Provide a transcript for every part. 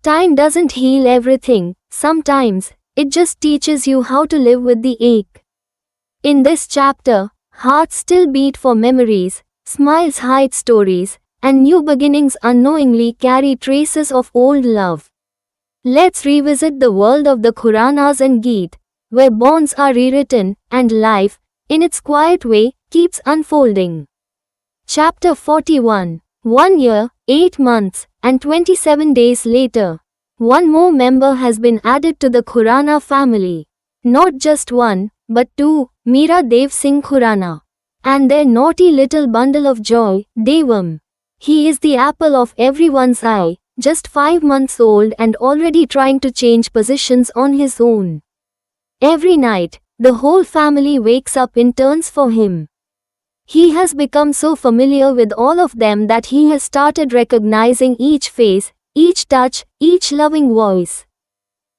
Time doesn't heal everything, sometimes, it just teaches you how to live with the ache. In this chapter, hearts still beat for memories, smiles hide stories, and new beginnings unknowingly carry traces of old love. Let's revisit the world of the Khuranas and Geet, where bonds are rewritten, and life, in its quiet way, keeps unfolding. Chapter 41. 1 year, 8 months, and 27 days later, one more member has been added to the Khurana family. Not just one, but two, Meera Dev Singh Khurana. And their naughty little bundle of joy, Devam. He is the apple of everyone's eye, just 5 months old and already trying to change positions on his own. Every night, the whole family wakes up in turns for him. He has become so familiar with all of them that he has started recognizing each face, each touch, each loving voice.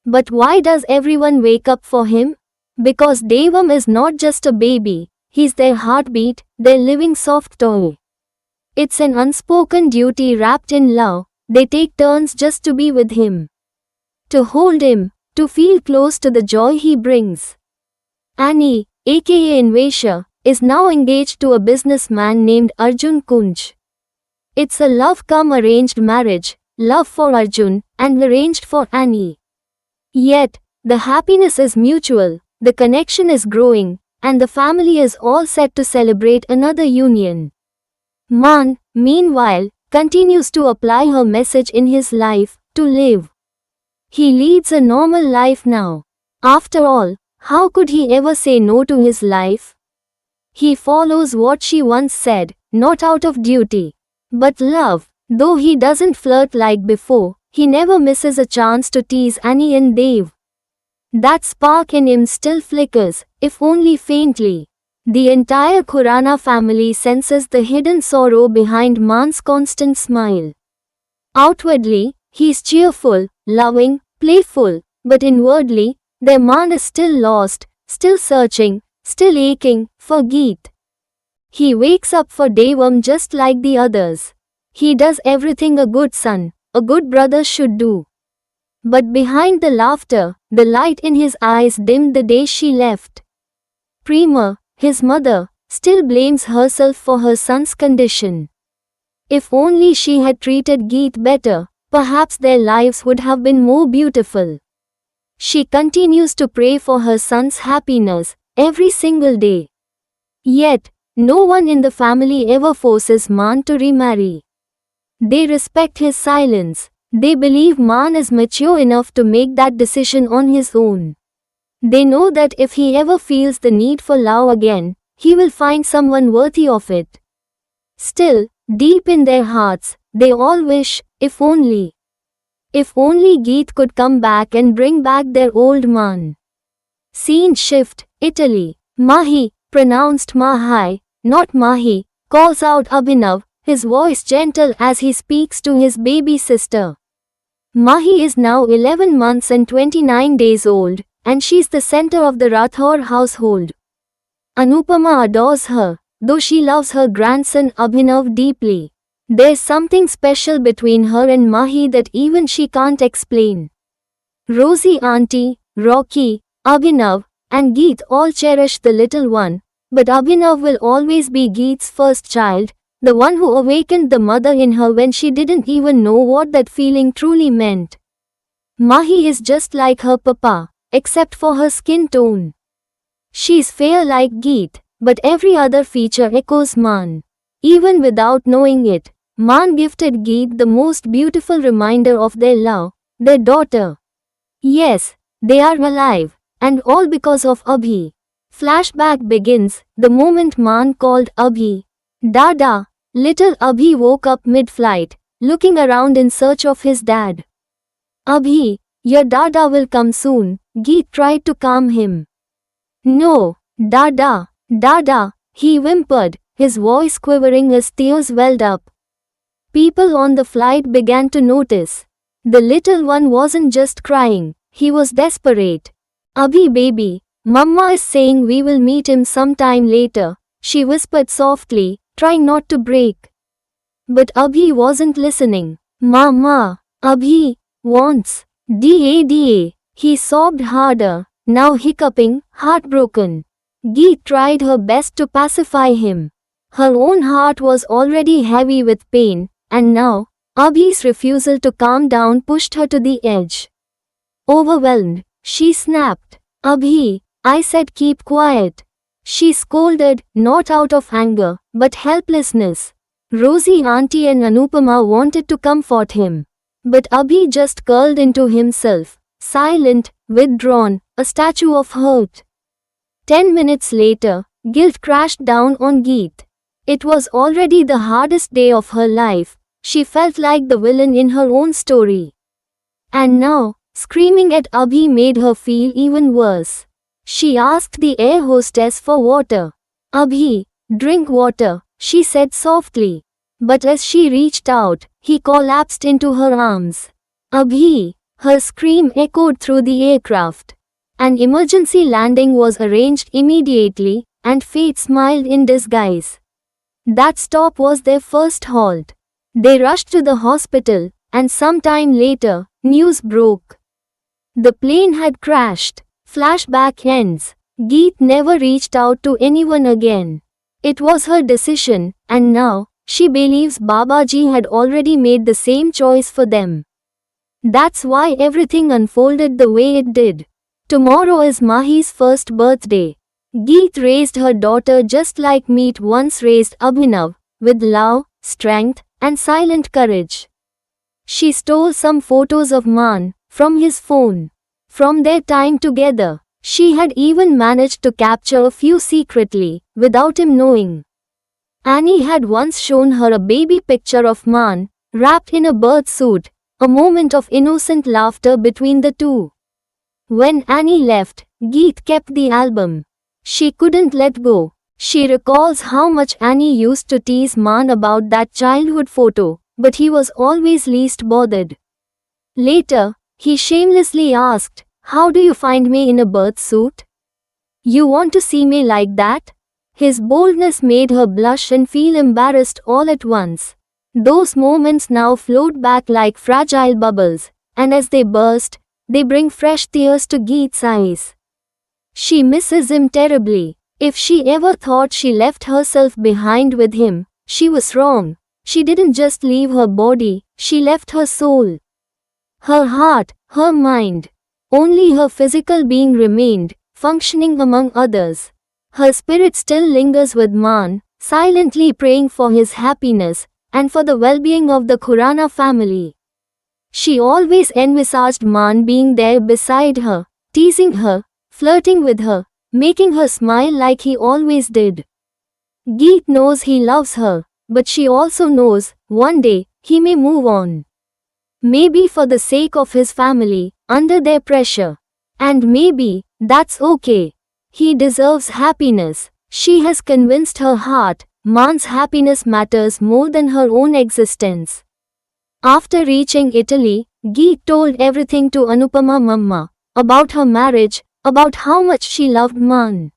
But why does everyone wake up for him? Because Devam is not just a baby, he's their heartbeat, their living soft toy. It's an unspoken duty wrapped in love, they take turns just to be with him. To hold him, to feel close to the joy he brings. Annie, aka Invasha, is now engaged to a businessman named Arjun Kunj. It's a love-cum-arranged marriage, love for Arjun, and arranged for Annie. Yet, the happiness is mutual, the connection is growing, and the family is all set to celebrate another union. Maan, meanwhile, continues to apply her message in his life, to live. He leads a normal life now. After all, how could he ever say no to his life? He follows what she once said, not out of duty, but love. Though he doesn't flirt like before, he never misses a chance to tease Annie and Dev. That spark in him still flickers, if only faintly. The entire Khurana family senses the hidden sorrow behind Maan's constant smile. Outwardly, he's cheerful, loving, playful, but inwardly, their Maan is still lost, still searching, still aching, for Geet. He wakes up for Devam just like the others. He does everything a good son, a good brother should do. But behind the laughter, the light in his eyes dimmed the day she left. Prema, his mother, still blames herself for her son's condition. If only she had treated Geet better, perhaps their lives would have been more beautiful. She continues to pray for her son's happiness, every single day. Yet, no one in the family ever forces Maan to remarry. They respect his silence. They believe Maan is mature enough to make that decision on his own. They know that if he ever feels the need for love again, he will find someone worthy of it. Still, deep in their hearts, they all wish, if only Geet could come back and bring back their old Maan. Scene shift, Italy. Mahi, pronounced Mahai, not Mahi, calls out Abhinav, his voice gentle as he speaks to his baby sister. Mahi is now 11 months and 29 days old, and she's the center of the Rathore household. Anupama adores her, though she loves her grandson Abhinav deeply. There's something special between her and Mahi that even she can't explain. Rosie auntie, Rocky, Abhinav, and Geet all cherish the little one, but Abhinav will always be Geet's first child, the one who awakened the mother in her when she didn't even know what that feeling truly meant. Mahi is just like her papa, except for her skin tone. She's fair like Geet, but every other feature echoes Maan. Even without knowing it, Maan gifted Geet the most beautiful reminder of their love, their daughter. Yes, they are alive, and all because of Abhi. Flashback begins, the moment Maan called Abhi. Dada. Little Abhi woke up mid-flight, looking around in search of his dad. Abhi, your Dada will come soon, Geet tried to calm him. No, Dada, Dada, he whimpered, his voice quivering as tears welled up. People on the flight began to notice. The little one wasn't just crying, he was desperate. Abhi baby, Mama is saying we will meet him sometime later, she whispered softly, trying not to break. But Abhi wasn't listening. Mama, Abhi, wants. Da. He sobbed harder, now hiccuping, heartbroken. Geet tried her best to pacify him. Her own heart was already heavy with pain, and now, Abhi's refusal to calm down pushed her to the edge. Overwhelmed, she snapped. Abhi, I said keep quiet. She scolded, not out of anger, but helplessness. Rosie auntie and Anupama wanted to comfort him. But Abhi just curled into himself, silent, withdrawn, a statue of hurt. 10 minutes later, guilt crashed down on Geet. It was already the hardest day of her life. She felt like the villain in her own story. And now, screaming at Abhi made her feel even worse. She asked the air hostess for water. Abhi, drink water, she said softly. But as she reached out, he collapsed into her arms. Abhi, her scream echoed through the aircraft. An emergency landing was arranged immediately, and fate smiled in disguise. That stop was their first halt. They rushed to the hospital, and sometime later, news broke. The plane had crashed. Flashback ends. Geet never reached out to anyone again. It was her decision, and now, she believes Babaji had already made the same choice for them. That's why everything unfolded the way it did. Tomorrow is Mahi's first birthday. Geet raised her daughter just like Meet once raised Abhinav, with love, strength, and silent courage. She stole some photos of Man from his phone. From their time together, she had even managed to capture a few secretly, without him knowing. Annie had once shown her a baby picture of Man, wrapped in a bird suit, a moment of innocent laughter between the two. When Annie left, Geet kept the album. She couldn't let go. She recalls how much Annie used to tease Man about that childhood photo, but he was always least bothered. Later, he shamelessly asked, "How do you find me in a bird suit? You want to see me like that?" His boldness made her blush and feel embarrassed all at once. Those moments now float back like fragile bubbles, and as they burst, they bring fresh tears to Geet's eyes. She misses him terribly. If she ever thought she left herself behind with him, she was wrong. She didn't just leave her body, she left her soul. Her heart, her mind. Only her physical being remained, functioning among others. Her spirit still lingers with Man, silently praying for his happiness, and for the well-being of the Khurana family. She always envisaged Man being there beside her, teasing her, flirting with her, making her smile like he always did. Geet knows he loves her, but she also knows, one day, he may move on. Maybe for the sake of his family, under their pressure. And maybe, that's okay. He deserves happiness. She has convinced her heart, Man's happiness matters more than her own existence. After reaching Italy, Geet told everything to Anupama Mamma, about her marriage, about how much she loved Man.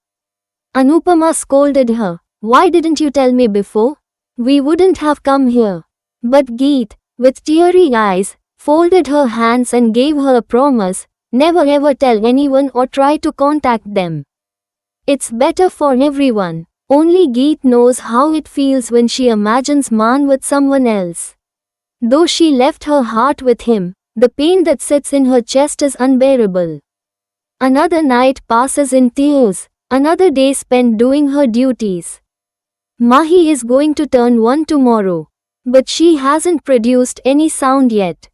Anupama scolded her, "Why didn't you tell me before? We wouldn't have come here." But Geet, with teary eyes, folded her hands and gave her a promise, never ever tell anyone or try to contact them. It's better for everyone. Only Geet knows how it feels when she imagines Man with someone else. Though she left her heart with him, the pain that sits in her chest is unbearable. Another night passes in tears, another day spent doing her duties. Mahi is going to turn 1 tomorrow. But she hasn't produced any sound yet.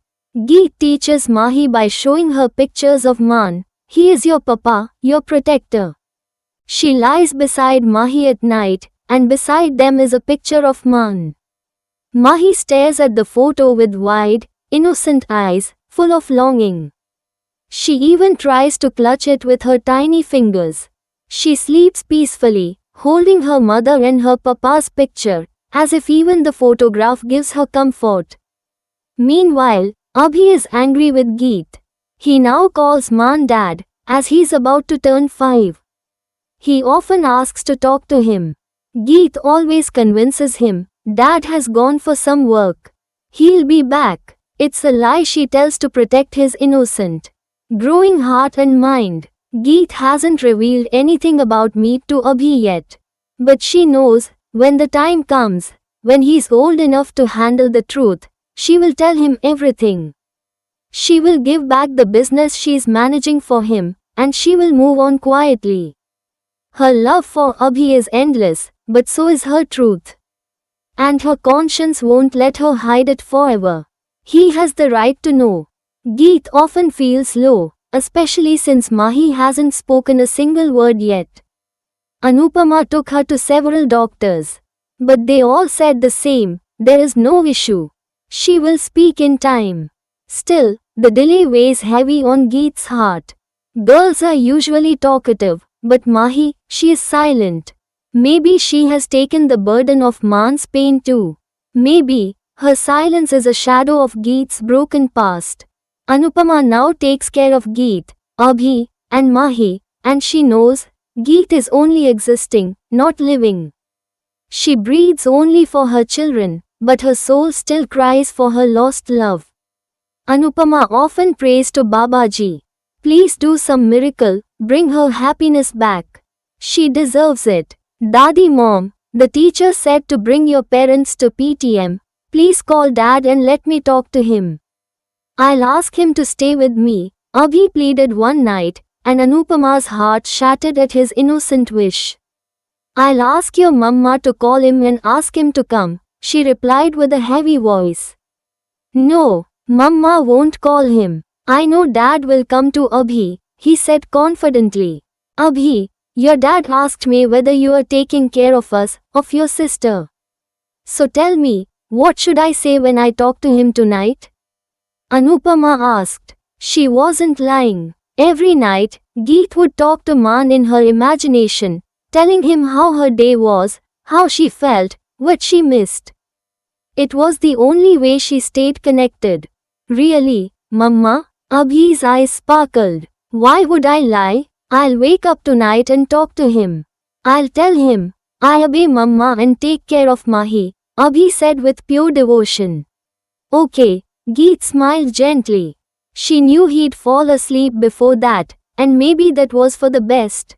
Geet teaches Mahi by showing her pictures of Man. He is your papa, your protector. She lies beside Mahi at night, and beside them is a picture of Man. Mahi stares at the photo with wide, innocent eyes, full of longing. She even tries to clutch it with her tiny fingers. She sleeps peacefully, holding her mother and her papa's picture, as if even the photograph gives her comfort. Meanwhile, Abhi is angry with Geet. He now calls Man Dad, as he's about to turn 5. He often asks to talk to him. Geet always convinces him, Dad has gone for some work. He'll be back. It's a lie she tells to protect his innocent, growing heart and mind. Geet hasn't revealed anything about Meet to Abhi yet. But she knows, when the time comes, when he's old enough to handle the truth, she will tell him everything. She will give back the business she's managing for him, and she will move on quietly. Her love for Abhi is endless, but so is her truth. And her conscience won't let her hide it forever. He has the right to know. Geet often feels low, especially since Mahi hasn't spoken a single word yet. Anupama took her to several doctors. But they all said the same, there is no issue. She will speak in time. Still, the delay weighs heavy on Geet's heart. Girls are usually talkative, but Mahi, she is silent. Maybe she has taken the burden of Man's pain too. Maybe, her silence is a shadow of Geet's broken past. Anupama now takes care of Geet, Abhi, and Mahi, and she knows, Geet is only existing, not living. She breathes only for her children, but her soul still cries for her lost love. Anupama often prays to Babaji. Please do some miracle, bring her happiness back. She deserves it. Dadi mom, the teacher said to bring your parents to PTM. Please call dad and let me talk to him. I'll ask him to stay with me, Abhi pleaded one night, and Anupama's heart shattered at his innocent wish. I'll ask your mama to call him and ask him to come, she replied with a heavy voice. No, mama won't call him. I know dad will come to Abhi, he said confidently. Abhi, your dad asked me whether you are taking care of us, of your sister. So tell me, what should I say when I talk to him tonight? Anupama asked. She wasn't lying. Every night, Geet would talk to Man in her imagination, telling him how her day was, how she felt, what she missed. It was the only way she stayed connected. Really, Mama? Abhi's eyes sparkled. Why would I lie? I'll wake up tonight and talk to him. I'll tell him, I obey Mama and take care of Mahi, Abhi said with pure devotion. Okay, Geet smiled gently. She knew he'd fall asleep before that, and maybe that was for the best.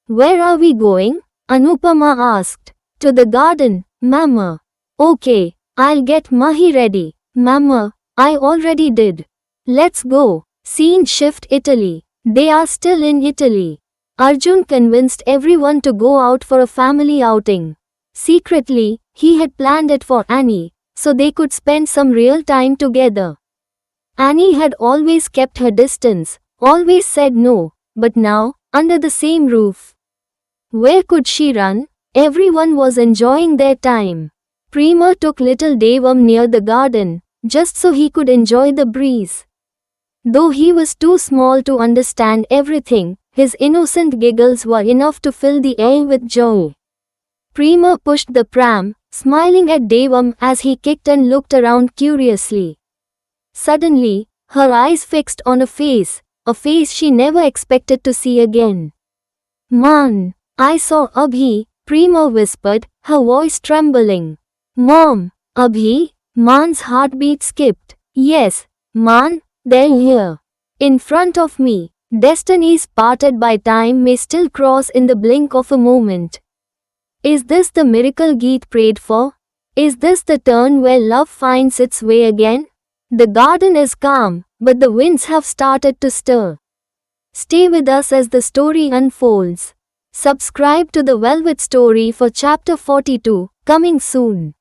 Where are we going? Anupama asked. To the garden, Mama. Okay, I'll get Mahi ready. Mama, I already did. Let's go. Scene shift Italy. They are still in Italy. Arjun convinced everyone to go out for a family outing. Secretly, he had planned it for Annie, so they could spend some real time together. Annie had always kept her distance, always said no, but now, under the same roof. Where could she run? Everyone was enjoying their time. Prema took little Devam near the garden, just so he could enjoy the breeze. Though he was too small to understand everything, his innocent giggles were enough to fill the air with joy. Prema pushed the pram, smiling at Devam as he kicked and looked around curiously. Suddenly, her eyes fixed on a face she never expected to see again. Man, I saw Abhi, Prema whispered, her voice trembling. Mom, Abhi? Man's heartbeat skipped. Yes, Man, they're here. In front of me. Destinies parted by time may still cross in the blink of a moment. Is this the miracle Geet prayed for? Is this the turn where love finds its way again? The garden is calm, but the winds have started to stir. Stay with us as the story unfolds. Subscribe to the Velvet Story for Chapter 42, coming soon.